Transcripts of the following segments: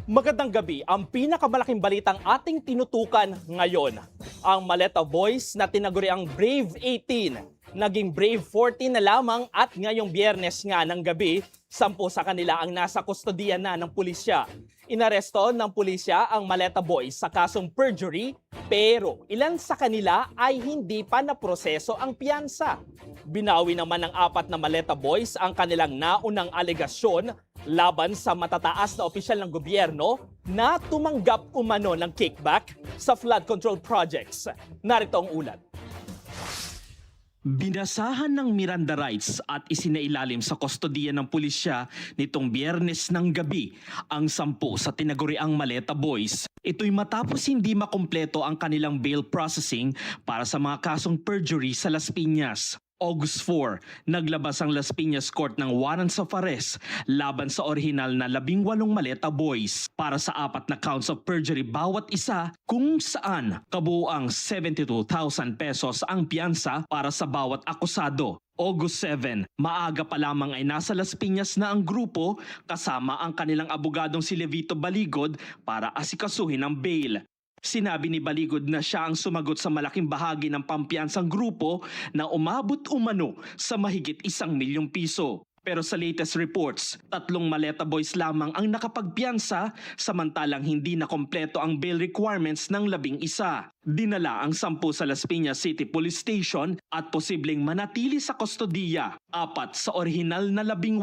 Magandang gabi. Ang pinakamalaking balitang ating tinutukan ngayon. Ang Maleta Boys na tinaguriang Brave 18, naging Brave 14 na lamang at ngayong Biyernes nga ng gabi, 10 sa kanila ang nasa kustodiya na ng pulisya. Inaresto ng pulisya ang Maleta Boys sa kasong perjury, pero ilan sa kanila ay hindi pa naproseso ang piyansa. Binawi naman ng 4 na Maleta Boys ang kanilang naunang alegasyon laban sa matataas na opisyal ng gobyerno na tumanggap umano ng kickback sa flood control projects. Narito ang ulat. Binasahan ng Miranda rights at isinailalim sa kustodiya ng pulisya nitong Biyernes ng gabi ang 10 sa tinaguriang Maleta Boys. Ito'y matapos hindi makumpleto ang kanilang bail processing para sa mga kasong perjury sa Las Piñas. August 4, naglabas ang Las Piñas Court ng warrants of arrest laban sa orihinal na 18 Maleta Boys para sa 4 na counts of perjury bawat isa, kung saan kabuuang 72,000 pesos ang piyansa para sa bawat akusado. August 7, maaga pa lamang ay nasa Las Piñas na ang grupo kasama ang kanilang abogadong si Levito Baligod para asikasuhin ang bail. Sinabi ni Baligod na siya ang sumagot sa malaking bahagi ng pampiyansang grupo na umabot umano sa mahigit 1 milyong piso. Pero sa latest reports, 3 Maleta Boys lamang ang nakapagpiyansa samantalang hindi na kompleto ang bail requirements ng 11. Dinala ang 10 sa Las Piñas City Police Station at posibleng manatili sa kustodiya. 4 sa orihinal na 18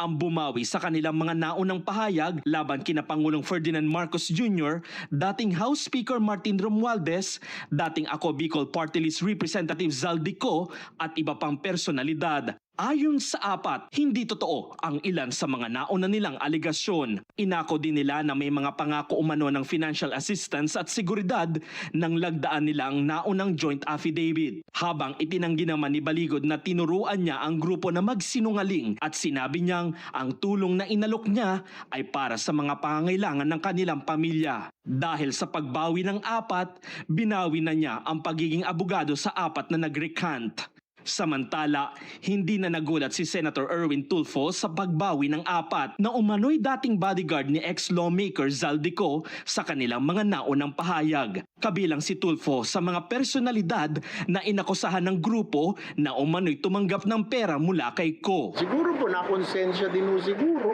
ang bumawi sa kanilang mga naunang pahayag laban kina Pangulong Ferdinand Marcos Jr., dating House Speaker Martin Romualdez, dating Ako Bicol Party List Representative Zaldico at iba pang personalidad. Ayon sa 4, hindi totoo ang ilan sa mga nauna nilang alegasyon. Inako din nila na may mga pangako umano ng financial assistance at seguridad nang lagdaan nila ang naunang joint affidavit. Habang itinanggi naman ni Baligod na tinuruan niya ang grupo na magsinungaling at sinabi niyang ang tulong na inalok niya ay para sa mga pangangailangan ng kanilang pamilya. Dahil sa pagbawi ng 4, binawi na niya ang pagiging abogado sa 4 na nag-recant. Samantala, hindi na nagulat si Senator Erwin Tulfo sa pagbawi ng 4 na umano'y dating bodyguard ni ex-lawmaker Zaldico sa kanilang mga naunang pahayag. Kabilang si Tulfo sa mga personalidad na inakusahan ng grupo na umano'y tumanggap ng pera mula kay Ko. Siguro po nakonsensya din po siguro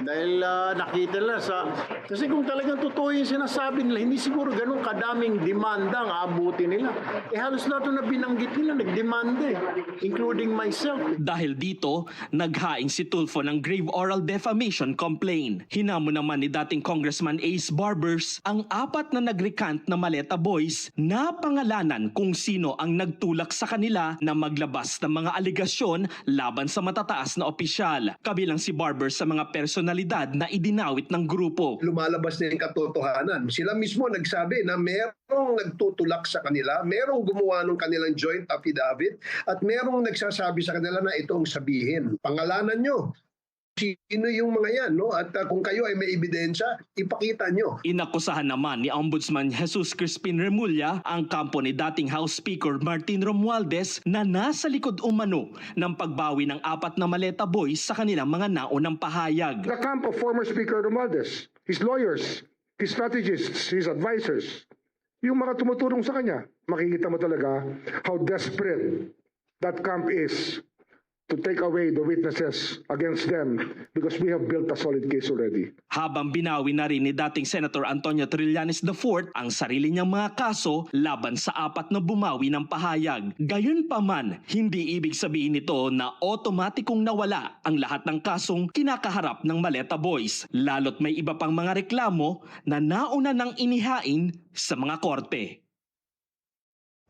dahil nakita nila kasi kung talagang totoo yung sinasabi nila, hindi siguro ganun kadaming demanda ang aabutin nila. Halos lahat na binanggit nila nagdemanda including myself. Dahil dito, naghain si Tulfo ng grave oral defamation complaint. Hinamo naman ni dating Congressman Ace Barbers ang 4 na nag-recant na Maleta Boys na pangalanan kung sino ang nagtulak sa kanila na maglabas ng mga alegasyon laban sa matataas na opisyal. Kabilang si Barbers sa mga personalidad na idinawit ng grupo. Lumalabas na yung katotohanan. Sila mismo nagsabi na merong nagtutulak sa kanila, merong gumawa ng kanilang joint affidavit, at merong nagsasabi sa kanila na itong sabihin. Pangalanan nyo. Sino yung mga yan, no? At kung kayo ay may ebidensya, ipakita nyo. Inakusahan naman ni Ombudsman Jesus Crispin Remulla ang kampo ni dating House Speaker Martin Romualdez na nasa likod umano ng pagbawi ng 4 na Maleta Boys sa kanilang mga naunang pahayag. The camp of former Speaker Romualdez, his lawyers, his strategists, his advisors, yung mga tumutulong sa kanya, makikita mo talaga how desperate that camp is to take away the witnesses against them because we have built a solid case already. Habang binawi na rin ni dating Senator Antonio Trillanes IV ang sarili niyang mga kaso laban sa 4 na bumawi ng pahayag. Gayunpaman, hindi ibig sabihin nito na otomatikong nawala ang lahat ng kasong kinakaharap ng Maleta Boys, lalo't may iba pang mga reklamo na nauna nang inihain sa mga korte.